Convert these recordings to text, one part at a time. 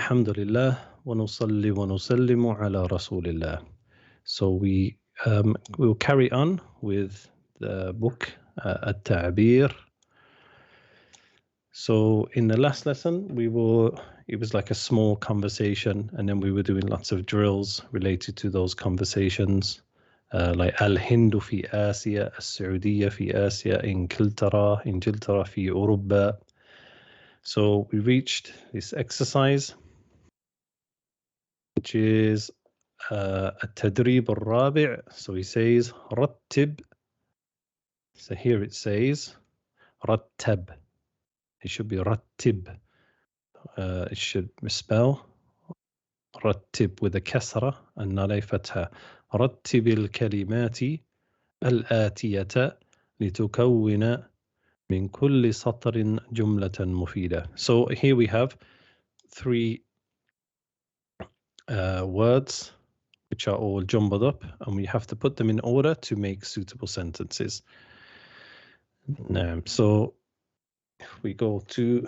Alhamdulillah wa nusalli wa nusallimu ala rasulillah. So we will carry on with the book At-Ta'bir. So in the last lesson it was like a small conversation, and then we were doing lots of drills related to those conversations, like Al-Hindu fi Asia, Al-Saudiya fi Asia, Ingiltara fi Europa. So we reached this exercise, which is التدريب الرابع. So he says رتب. So here it says رتب. It should be رتب. It should misspell رتب with a كسرة and not a فتحة. رتب الكلمات الآتية لتكون من كل سطر جملة مفيدة. So here we have three words which are all jumbled up, and we have to put them in order to make suitable sentences. Now, so if we go to,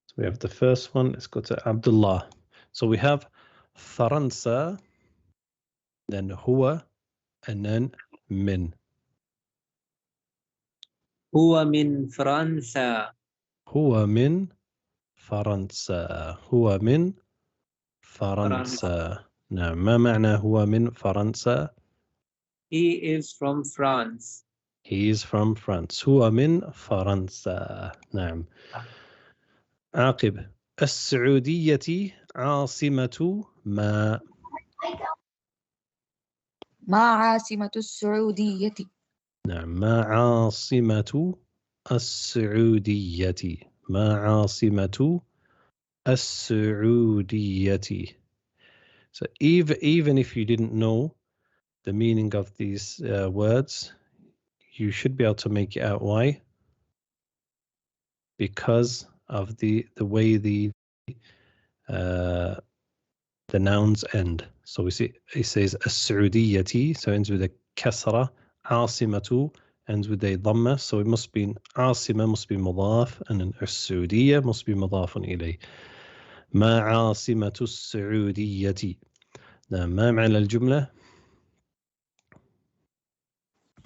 so we have the first one. Let's go to Abdullah. So we have Faransa, then huwa, and then min. Huwa min Fransa. Huwa min Faransa. Huwa min Faransa. Now, ما معنى هو من فرنسا? He is from France. He is from France. هو من فرنسا. نعم. عاقب. السعودية عاصمة ما؟ ما عاصمة السعودية؟ نعم. ما عاصمة السعودية؟ ما عاصمة السعودية? So even if you didn't know the meaning of these words, you should be able to make it out. Why? Because of the way the nouns end. So we see it says as-Saudiyati, so it ends with a kasra. Asimatu ends with a dhamma, so it must be asima must be mudaf, and then as-Saudiyya must be mudafun ilay. ما عاصمة السعودية؟ نعم. ما معنى الجملة؟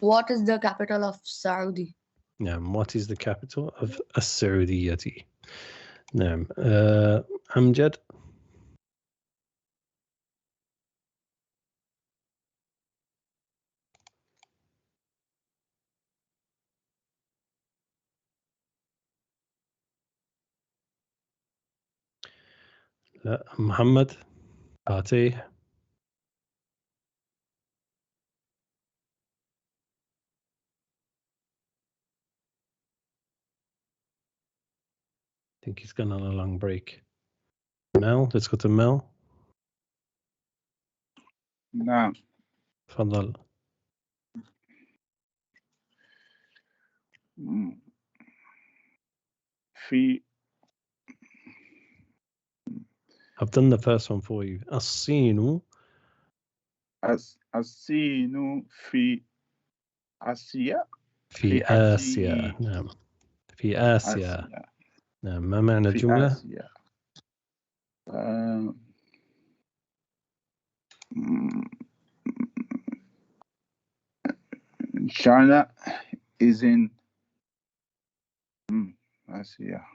What is the capital of Saudi? نعم. What is the capital of السعودية؟ نعم. أمجد. لا. محمد فاتح. I think he's gone on a long break. Mel, let's go to Mel. نعم. تفضل. في I've done the first one for you. الصين. الصين في آسيا. في آسيا. نعم. في آسيا. نعم. ما معنى الجملة؟ آسيا. China is in Asia.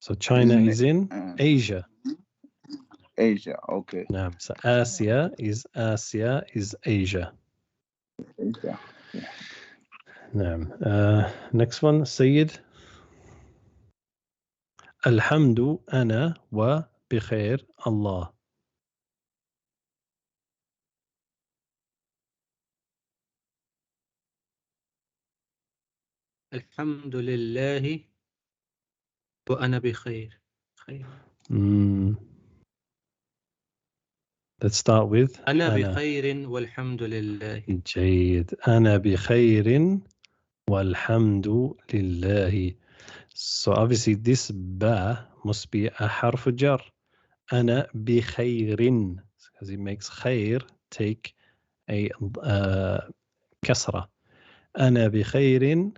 So China is in Asia. Asia, okay. نعم. So Asia is Asia. Asia. Yeah. نعم. Next one, Sayyid. الحمد أنا وبخير الله. الحمد لله وأنا بخير. Let's start with أنا بخير والحمد لله. جيد. أنا بخير والحمد لله. So obviously this ba must be a harf jar. أنا بخير, because it makes خير take a kasra. أنا بخير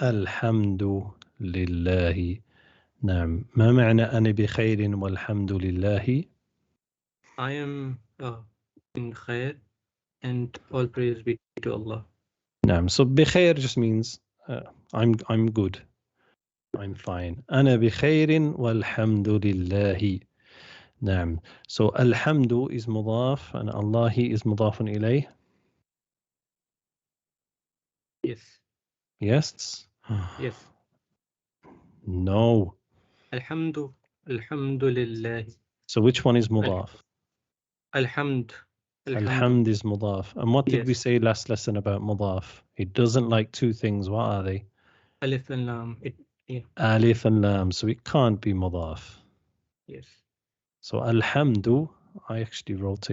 والحمد لله. نعم، ما معنى أنا بخير والحمد لله؟ I am in khair and all praise be to Allah. نعم, so بخير just means I'm good, I'm fine. أنا بخير والحمد لله. نعم, so الحمد is مضاف and Allah is مضاف إليه. Yes. Yes? Yes. No. Alhamdulillah. So which one is مضاف? Alhamd. Alhamd is مضاف. And what did we Yes. say last lesson about مضاف? It doesn't like two things. What are they? Alif and lam. Yeah. Alif and lam. So it can't be مضاف. Yes. So alhamdu, I actually wrote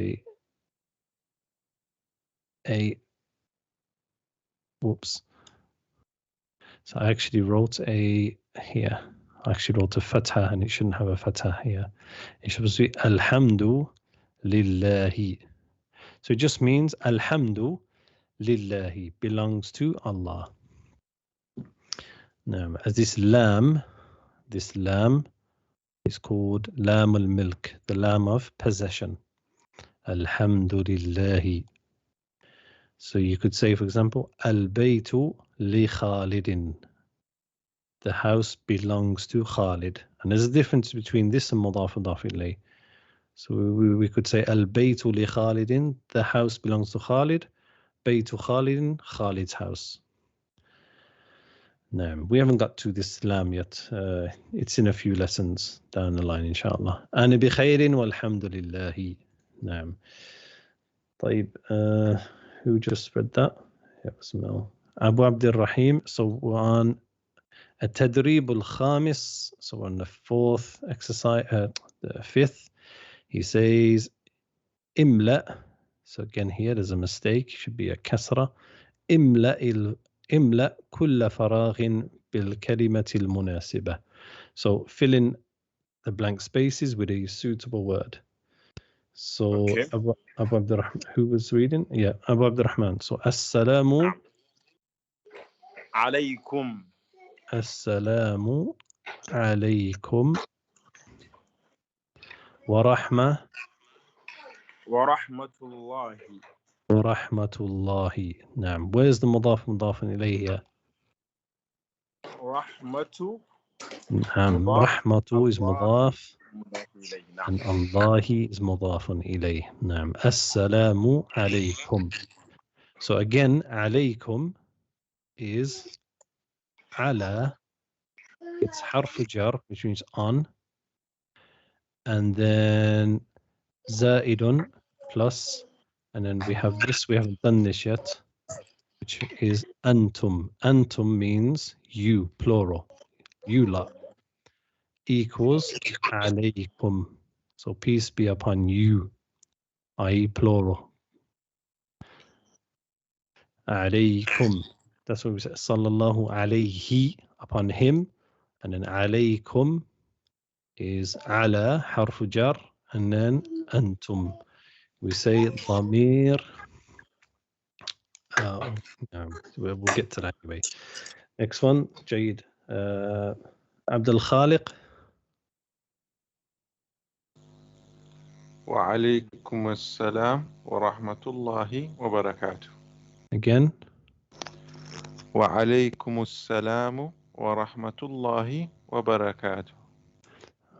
whoops. So I actually wrote here. I actually wrote a fatha and it shouldn't have a fatha here. It should be alhamdu lillahi. So it just means alhamdu lillahi belongs to Allah. Now, as this lam is called lam al-milk, the lam of possession. Alhamdulillahi. So you could say, for example, al-baytu li Khalidin. The house belongs to Khalid. And there's a difference between this and mudaf mudaf ilayh. So we could say al-baytu li Khalidin. The house belongs to Khalid. Baytu Khalidin, Khalid's house. No, we haven't got to this lam yet. It's in a few lessons down the line, inshallah. Ana bi khairin walhamdulillahi. Naam. طيب, who just read that? It was Mel. Abu Abdul Rahim. So we're on التدريب الخامس. So we're on the fourth exercise, the fifth. He says imla. So again here there's a mistake. It should be a kasra. املأ كل فراغ بالكلمة المناسبة. So fill in the blank spaces with a suitable word. So Okay. Abu Abdurrahman, who was reading? Yeah, Abu Abdurrahman. So Assalamu عليكم. Assalamu alaykum wa rahmah ورحمة الله. Rahmatullahi. Naam. Where's the mudaf ilayhi here? رحمة Naam. مضاف. Rahmatu is mudaf. مضاف إليه. نعم. And Allahi is mudafun ilayh. Naam. Assalamu alaykum. So again, alaykum is ala. It's harf jar, which means on. And then zaidun plus. And then we have this, we haven't done this yet, which is antum. Antum means you, plural. You lot. Equals alaykum. So peace be upon you, i.e. plural. Alaykum. That's what we say. Sallallahu alayhi, upon him. And then alaykum is ala, harfu jar. And then antum. We say dhamir. We'll get to that anyway. Next one, Jayed. Abdul Khaliq. وعليكم السلام ورحمة الله وبركاته. Again. وعليكم السلام ورحمة الله وبركاته.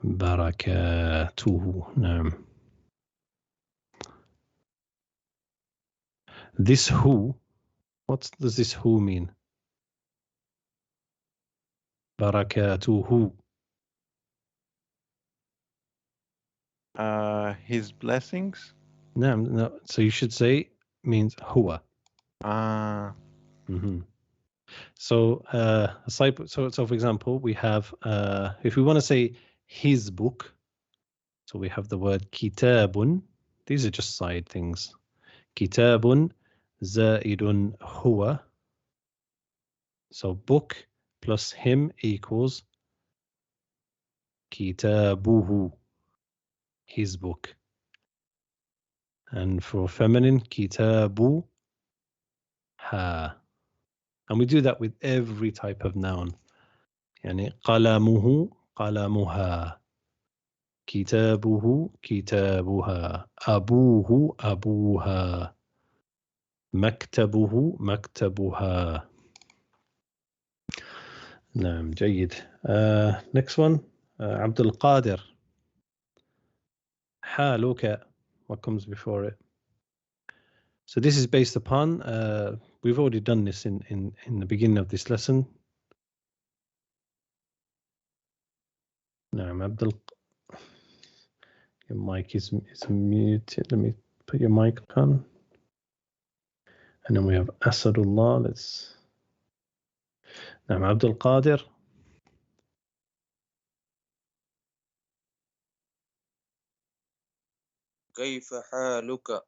Barakatuhu. Naam. This who, what does this who mean? Barakatuhu. His blessings. Naam. No. So you should say means huwa. Mm-hmm. So, so for example, we have, if we want to say his book, so we have the word kitabun. These are just side things. Kitabun zaidun huwa. So book plus him equals kitabuhu, his book. And for feminine, kitabu ha. And we do that with every type of noun. يعني قلمه قلمها. كتابه كتابها. أبوه أبوها. مكتبه مكتبها. نعم جيد. Next one. عبد القادر. حالك. What comes before it? So this is based upon, we've already done this in the beginning of this lesson. نعم عبد your mic is muted. Let me put your mic on. And then we have Asadullah. Let's. نعم عبد القادر. كيف حالك؟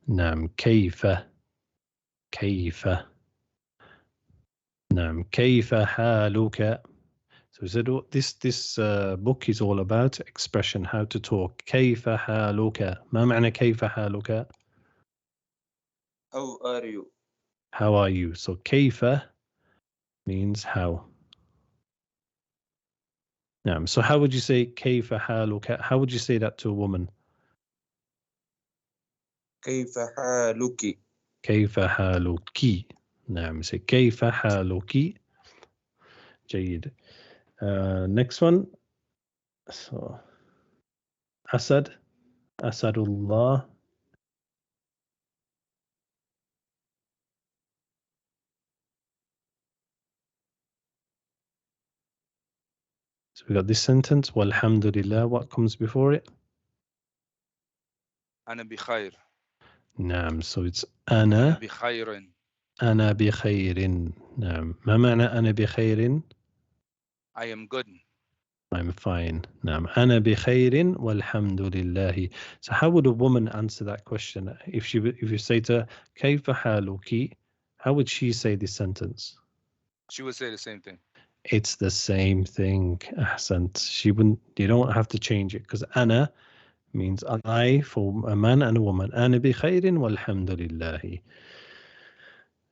نعم كيف كيف. نعم كيف حالك. So we said this book is all about expression, how to talk. كيف حالك. ما معنى كيف حالك? How are you? How are you? So كيف means how. نعم. So how would you say كيف حالك? How would you say that to a woman? كيف حالك؟ كيف حالك. نعم. Say كيف حالك. جيد. Next one. So Asad. Asadullah. So we got this sentence. Walhamdulillah. What comes before it? أنا بخير. نعم. So it's أنا أنا. بخير. أنا بخير. نعم. ما معنى أنا بخير? I am good. I'm fine. نعم. أنا بخير والحمد لله. So how would a woman answer that question? If you say to her, كيف حالك? How would she say this sentence? She would say the same thing. It's the same thing. أحسنت. She wouldn't. You don't have to change it because أنا means I for a man and a woman. أنا بخير والحمد لله.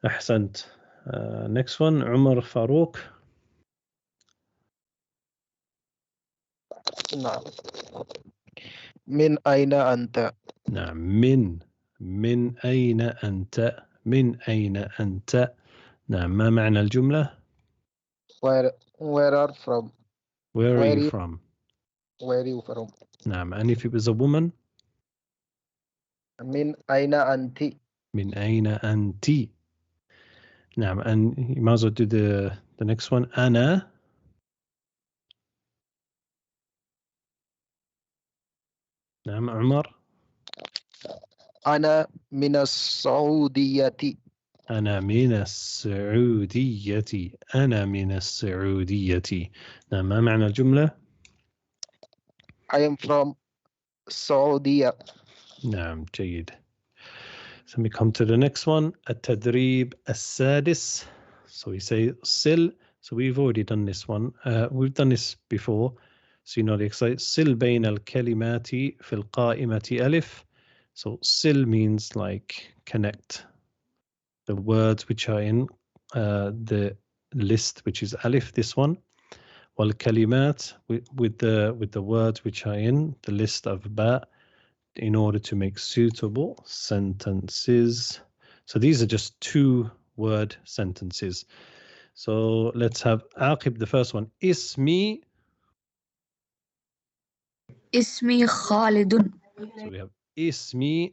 أحسنت. Next one. عمر فاروق. نعم. من أين أنت؟ نعم. من أين أنت؟ من أين أنت؟ نعم. ما معنى الجملة؟ Where are from? Where are you from? Where are you from? نعم. And if it was a woman? من أين أنت؟ من أين أنت؟ نعم. And you might as well do the next one. أنا. نعم عمر. أنا من السعودية. أنا من السعودية. أنا من السعودية. نعم. ما معنى الجملة؟ I am from Saudi. نعم جيد. So we come to the next one. التدريب السادس. So we say sil. So we've already done this one. We've done this before. So you know the exercise. sil بين الكلمات في القائمة ألف. So sil means like connect the words which are in the list, which is alif, this one. والكلمات with the words which are in the list of ba, in order to make suitable sentences. So these are just 2-word sentences. So let's have Aqib, the first one. Ismi. اسمي خالد. So we have Ismi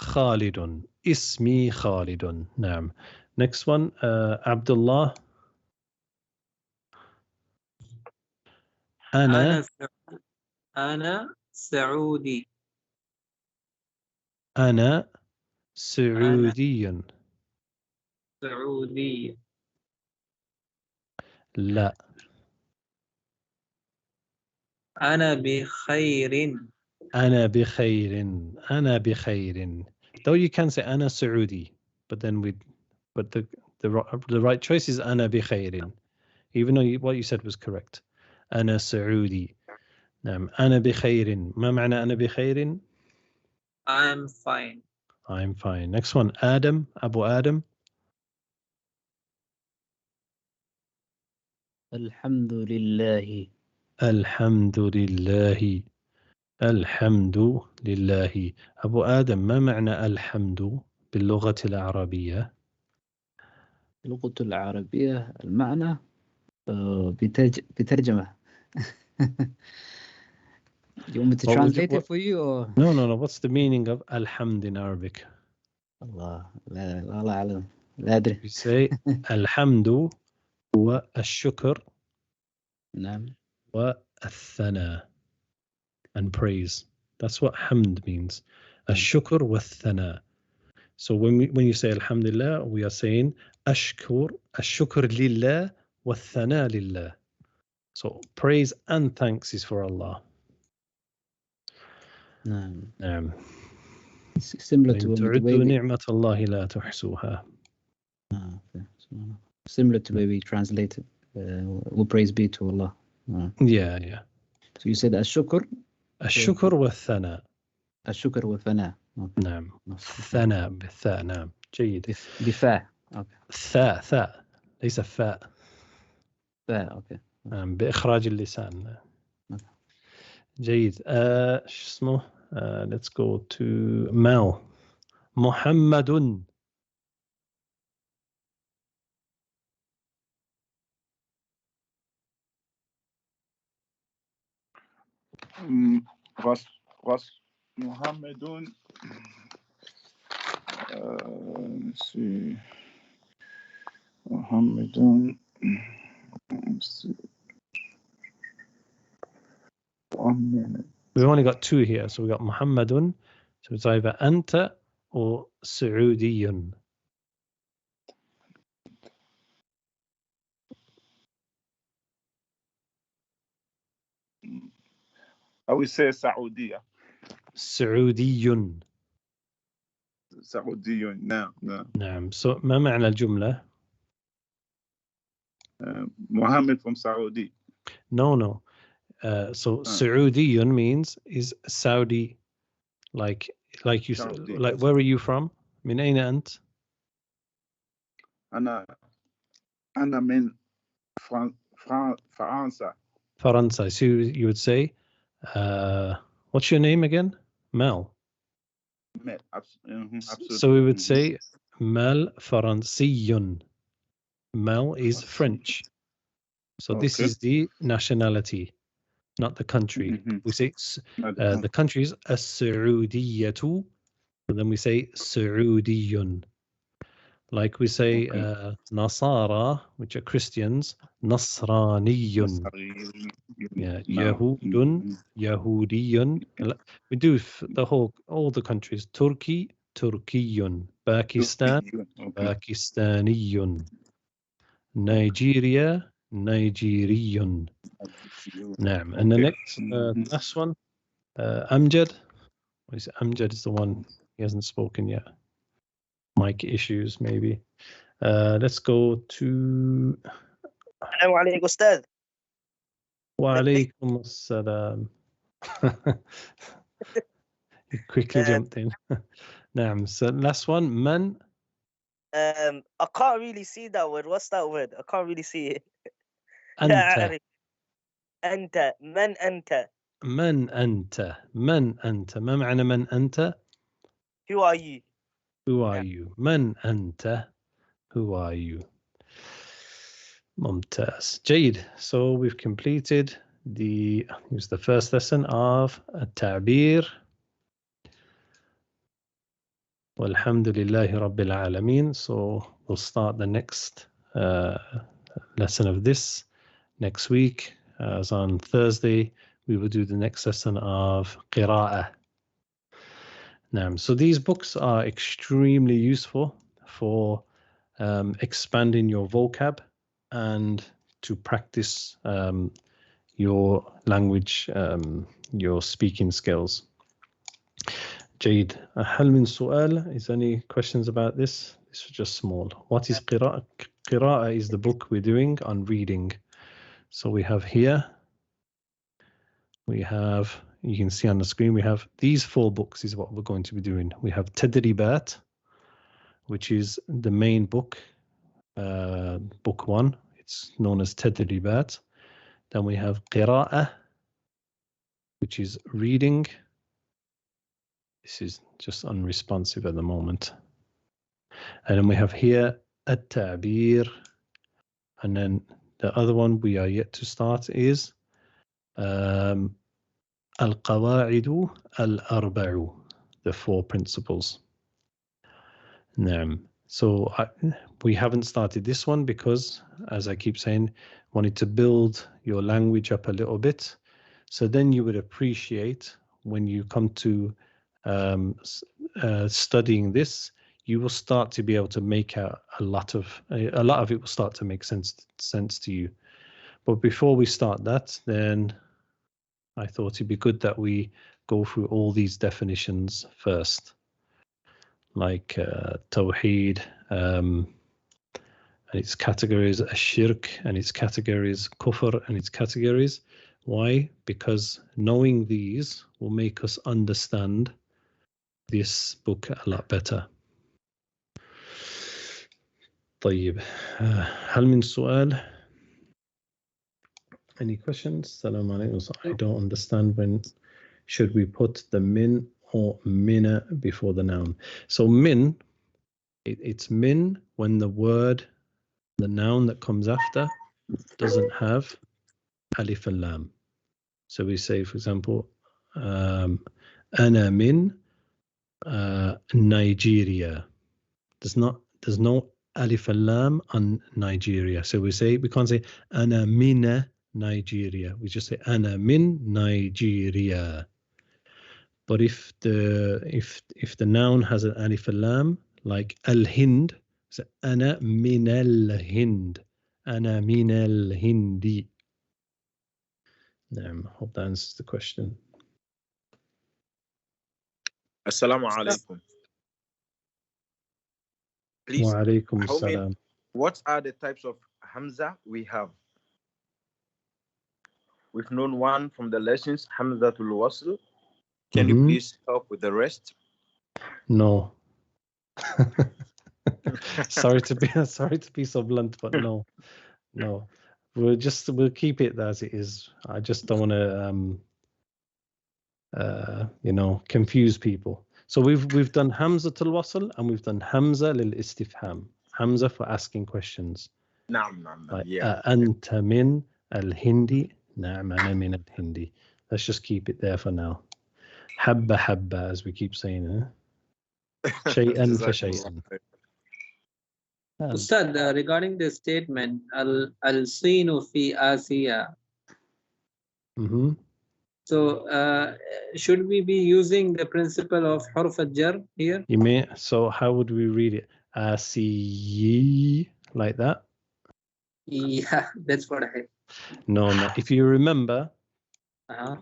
Khalidun. Ismi Khalidun. Naam. Next one, Abdullah. Ana سعودي. أنا سعودي. سعودي. لا. أنا بخير. أنا بخير. أنا بخير. Though you can say أنا سعودي, but then the right choice is أنا بخير, even though what you said was correct. أنا سعودي. نعم. أنا بخير. ما معنى أنا بخير? I'm fine. I'm fine. Next one, Adam, Abu Adam. Alhamdulillah. Alhamdulillah. Alhamdulillah. أبو آدم ما معنى الحمد باللغة العربية؟ اللغة العربية المعنى بترجمة. You want me to What would translate you- it for you or? No. What's the meaning of alhamd in Arabic? الله لا أعلم لا أدري. We say الحمد هو الشكر نعم. والثناء and praise. That's what hamd means. الشكر والثناء. So when you say alhamdulillah, we are saying الشكر لله والثناء لله. So praise and thanks is for Allah. نعم. Similar to the way نعمة الله لا تحصوها. Similar to the way we translate it. All praise be to Allah. Yeah. So you said الشكر. الشكر والثناء. الشكر والثناء. نعم. الثناء بالثاء. نعم. جيد. بفاء. ثاء ليس فاء. اوكي. بإخراج اللسان. جيد. شو اسمه؟ Let's go to Mel. محمد. Muhammadun. Let's see. Muhammadun. Let's see. 1 minute. We've only got two here, so we got Muhammadun. So it's either Anta or Saudiyun. I would say Saudiya. Saudiyun. Saudiyun. No. نعم. So ما معنى الجملة؟ Muhammad from Saudi. No. So Saudiyun means is Saudi, like you said, like where are you from? من أين أنت؟ أنا من فرنسا. فرنسا. So you would say, what's your name again? Mel. Absolutely. So we would say Mel Faransiyun. Mel is French. So this is the nationality, not the country. We say the country is as-Saudiyatu, and then we say Saudiyun. Like we say Nasara, which are Christians, Nasraniyun. Yeah, Yahudun, Yahudiyun. We do all the countries. Turkey, Turkiyun. Pakistan, Pakistaniyun. Nigeria, Nigeriyun. Naam. And the last one, Amjad. Amjad is the one, he hasn't spoken yet. Mic issues, maybe. Let's go to. Assalamu alaikum, Ustad. Wa alaikum assalam. He quickly jumped in. Naam. So last one, man. I can't really see that word. What's that word? I can't really see it. Anta. Anta. Man anta. Man anta. Man anta. ما معنى من أنت? Who are you? Who are you? من أنت? Who are you? ممتاز. جيد. So we've completed the first lesson of التعبير. Walhamdulillahi Rabbil Alameen. So we'll start the next lesson of this next week. As on Thursday, we will do the next lesson of Qira'ah. So these books are extremely useful for expanding your vocab and to practice your language, your speaking skills. Jade, هل من سؤال? Is there any questions about this? This is just small. What is Qira'ah? Qira'ah is the book we're doing on reading. So we have here, we have you can see on the screen, we have these 4 books is what we're going to be doing. We have Tadribat, which is the main book, book 1. It's known as Tadribat. Then we have Qira'ah, which is reading. This is just unresponsive at the moment. And then we have here At-Ta'bir. And then the other one we are yet to start is Al-Qawa'idu Al-Arba'u, the 4 principles. So we haven't started this one because, as I keep saying, wanted to build your language up a little bit. So then you would appreciate when you come to studying this, you will start to be able to make out a lot of it will start to make sense to you. But before we start that, then I thought it'd be good that we go through all these definitions first, like Tawheed and its categories, Ashirk and its categories, Kufr and its categories. Why? Because knowing these will make us understand this book a lot better. طيب هل من سؤال? Any questions? Salam alaikum. I don't understand when should we put the min or mina before the noun. So min, it's min when the noun that comes after doesn't have alif and lam. So we say, for example, ana min Nigeria. There's no alif and lam on Nigeria. So we can't say ana mina Nigeria. We just say ana min Nigeria. But if the noun has an alif and lam, like al-Hind, so ana min al-Hind, ana min al-Hindi. Hope that answers the question. Assalamu alaikum. Please, Wa alaikum salam. what are the types of Hamza we have? We've known one from the lessons, Hamzatul Wasl. Can you please help with the rest? No. sorry to be so blunt, but no. We'll keep it as it is. I just don't want to confuse people. So we've done Hamzatul Wasl and we've done Hamza lil Istifham. Hamza for asking questions. Naam, like, yeah. Anta min al-Hindi. Na'am, ana min al-Hindi. Let's just keep it there for now. Habba habba, as we keep saying. Shay'an fa shay'an. Ustad, regarding the statement, al-sinu fi Asiya. So, should we be using the principle of Hurf al-Jar here? You mean, so how would we read it? Asiyi, like that? Yeah, that's what I had. No. If you remember, Uh-huh.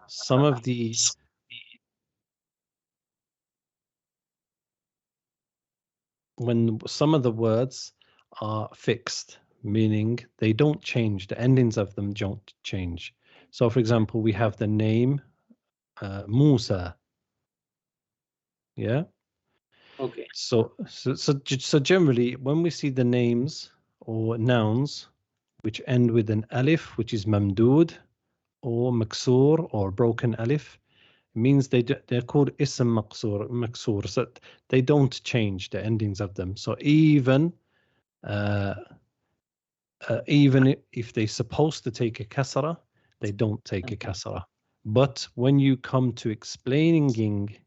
Some of the when some of the words are fixed, meaning they don't change, the endings of them don't change. So for example, we have the name Musa. Yeah. Okay. So generally when we see the names or nouns which end with an alif, which is mamdud or maksur or broken alif, means they're called ism maksur, so they don't change the endings of them. So even if they're supposed to take a kasra, they don't take a kasra. But when you come to explaining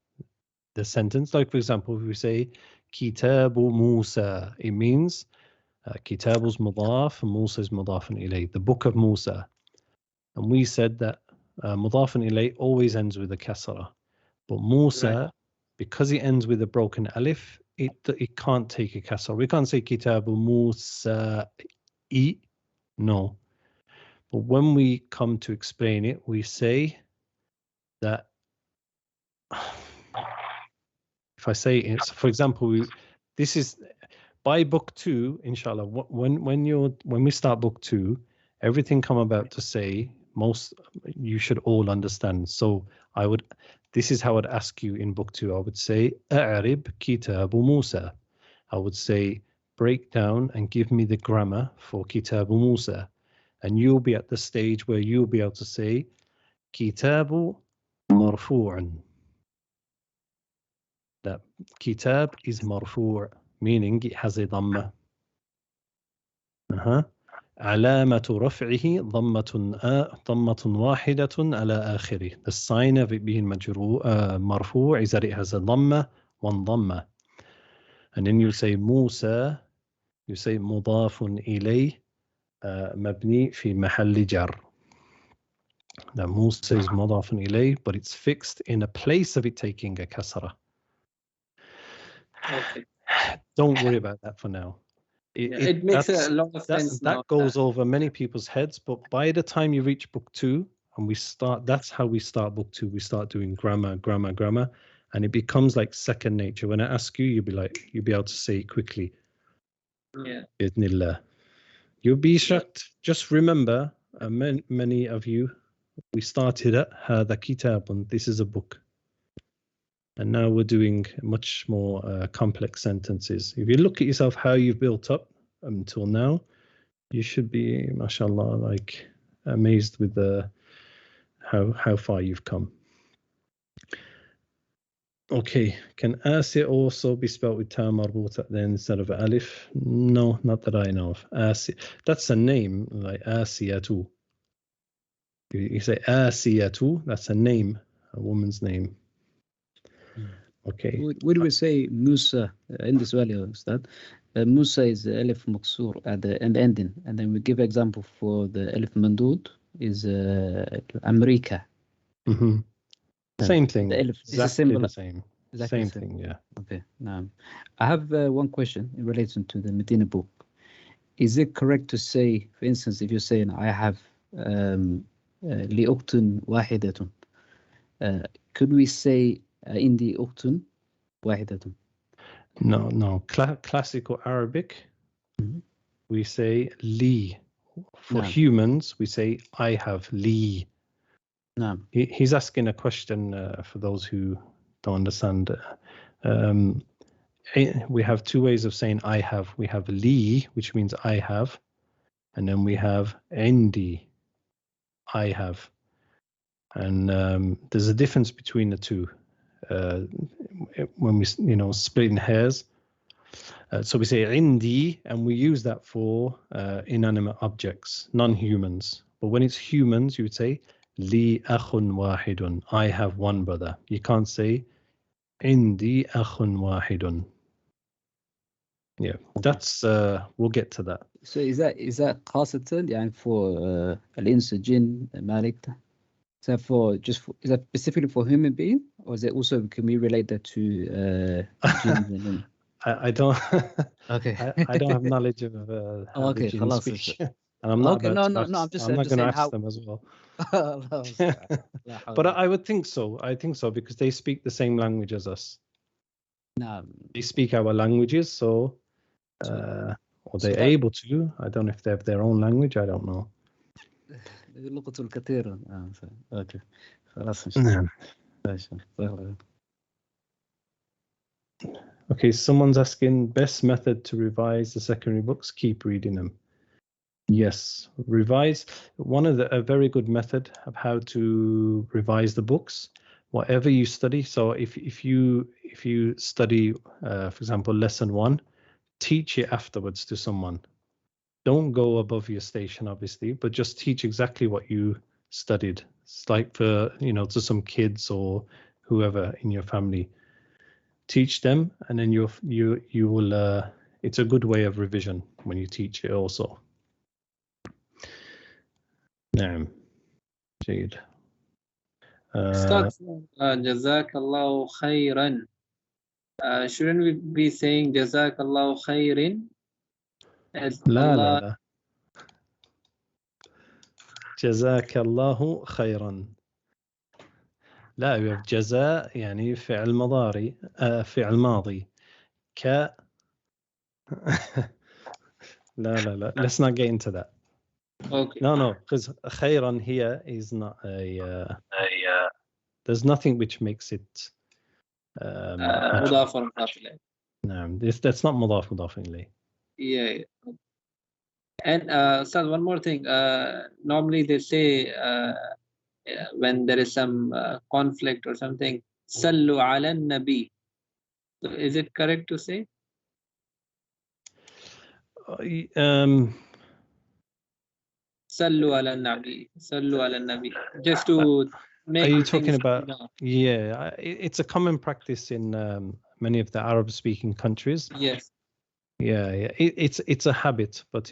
the sentence, like for example, if we say Kitabu Musa, it means Kitabu is mudaf and Musa is mudafun ilayh, the book of Musa. And we said that mudafun ilayh always ends with a kasra. But Musa, because it ends with a broken alif, it can't take a kasra. We can't say Kitabu Musa I. No. But when we come to explain it, we say that if I say it, for example, this is by book 2, inshallah. When we start book 2, everything I'm about to say you should all understand. So this is how I'd ask you in book 2. I would say أعرب كتاب موسى. I would say break down and give me the grammar for كتاب موسى. And you'll be at the stage where you'll be able to say كتاب مرفوع. That kitab is marfu', meaning it has a dhamma. علامة رفعه ضمة واحدة على آخره. The sign of it being مرفوع is that it has a dhamma, one dhamma. And then you say موسى, you say مضاف إليه مبني في محل جر. Now موسى is مضاف إليه, but it's fixed in a place of it taking a kasra. Okay. Don't worry about that for now. It makes a lot of sense. That goes over many people's heads, but by the time you reach book 2 and that's how we start book 2. We start doing grammar, and it becomes like second nature. When I ask you, you'll be able to say it quickly. Yeah. Bismillah. You'll be shocked. Just remember, many of you, we started at هذا كتاب, and this is a book. And now we're doing much more complex sentences. If you look at yourself, how you've built up until now, you should be, mashallah, like amazed with how far you've come. Okay, can Asi also be spelled with ta marbuta then instead of alif? No, not that I know of. Asi, that's a name, like Asiyatu. You say Asiyatu, that's a name, a woman's name. Okay. What do we say Musa in this value, Ustad? Musa is the alif maksur at the ending, and then we give example for the alif mandud is America. Same thing. The alif exactly the same. Exactly same thing, yeah. Okay. Now, I have one question in relation to the Madinah book. Is it correct to say, for instance, if you're saying I have لأخت واحدة, could we say عندي أخت واحدة? No. Classical Arabic, we say li. For humans, we say I have li. No. He's asking a question for those who don't understand. We have two ways of saying I have. We have li, which means I have, and then we have indi, I have. And there's a difference between the two. When we, splitting hairs. So we say indi, and we use that for inanimate objects, non-humans. But when it's humans, you would say li akhun wahidun. I have one brother. You can't say indi akhun wahidun. Yeah, that's we'll get to that. So is that خاصة يعني for الإنس الجن مالك? So is that specifically for human being, or is it also, can we relate that to jinn? I don't. Okay. I don't have knowledge of how the jinn speak, and I'm not okay. about No, to ask, I'm I'm not just going to saying ask how... them as well. But I would think so. I think so because they speak the same language as us. No. They speak our languages, so or they're able to. I don't know if they have their own language. I don't know. لغة الكثير. Okay. خلاص. Okay, someone's asking best method to revise the secondary books. Keep reading them. Yes, revise. A very good method of how to revise the books, whatever you study. So if you study, for example, lesson 1, teach it afterwards to someone. Don't go above your station, obviously, but just teach exactly what you studied. It's like for, to some kids or whoever in your family. Teach them, and then you will. It's a good way of revision when you teach it also. نعم. جيد. Jazakallahu khairan. Shouldn't we be saying Jazakallahu khairin? لا. Jazakallahu khairan. لا, we have جزاء يعني فعل مضاري فعل ماضي لا. Let's not get into that. Okay. No, because khayran here is not a. There's nothing which makes it. مضاف ومضاف إليه. No, that's not mudaf ilayh. Yeah. And Ustaz, one more thing. Normally they say when there is some conflict or something, Sallu ala nabi. So is it correct to say? Sallu ala nabi. Sallu ala nabi. Just to make. Are you talking things, about? you know. Yeah, it's a common practice in many of the Arab-speaking countries. Yes. Yeah. It's a habit, but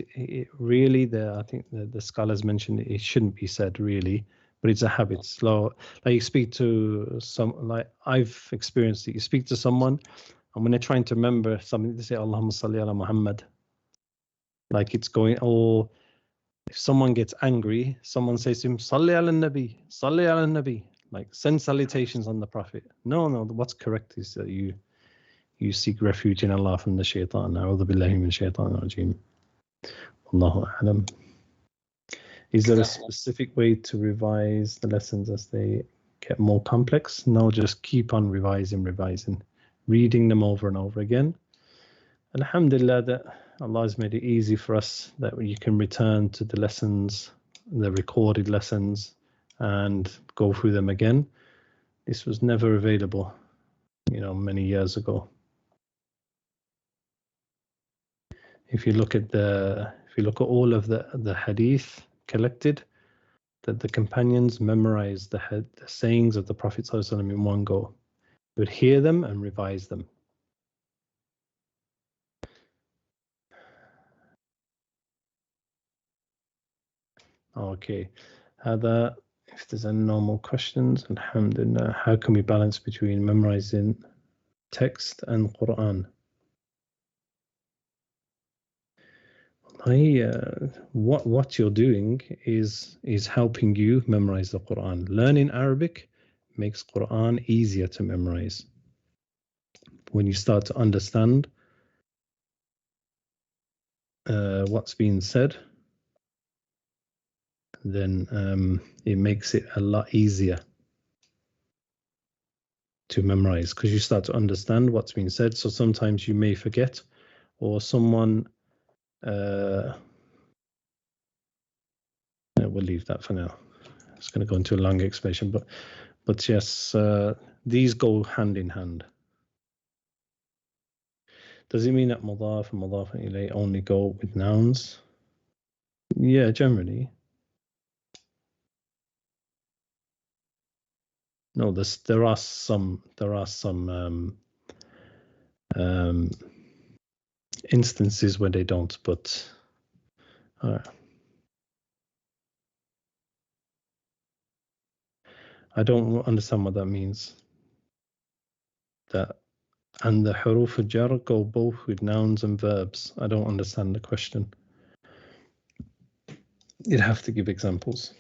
really, I think the scholars mentioned it shouldn't be said really, but it's a habit. Slow, like you speak to like I've experienced it. You speak to someone, and when they're trying to remember something, they say Allahumma salli ala Muhammad. Like it's going. Or if someone gets angry, someone says to him, Salli ala Nabi, Salli ala Nabi. Like send salutations on the Prophet. No. What's correct is that you seek refuge in Allah from the shaitan. A'udhu billahi min shaitan rajim. Allahu a'lam. Is there a specific way to revise the lessons as they get more complex? No, just keep on revising, reading them over and over again. Alhamdulillah that Allah has made it easy for us that you can return to the lessons, the recorded lessons, and go through them again. This was never available, many years ago. If you look at all of the hadith collected, that the companions memorized the sayings of the Prophet ﷺ in one go. They would hear them and revise them. Okay. If there's any normal questions, alhamdulillah, how can we balance between memorizing text and Quran? What you're doing is helping you memorize the Quran. Learning Arabic makes Quran easier to memorize. When you start to understand what's being said, then it makes it a lot easier to memorize because you start to understand what's being said. So sometimes you may forget, or someone we'll leave that for now. It's going to go into a long explanation, but yes, these go hand in hand. Does it mean that mudaf and mudaf ilayh only go with nouns? Yeah, generally. No, there are some instances where they don't, but I don't understand what that means. And the huruf al-jar go both with nouns and verbs. I don't understand the question. You'd have to give examples.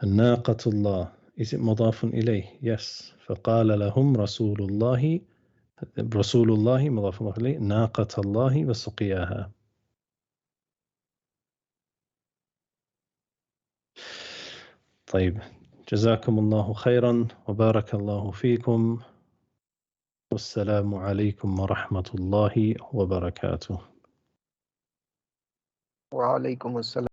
الناقة الله. Is it مضاف إليه? Yes. فقال لهم رسول الله مضاف إليه ناقة الله وسقياها. طيب. جزاكم الله خيرا وبارك الله فيكم والسلام عليكم ورحمة الله وبركاته. وعليكم السلام.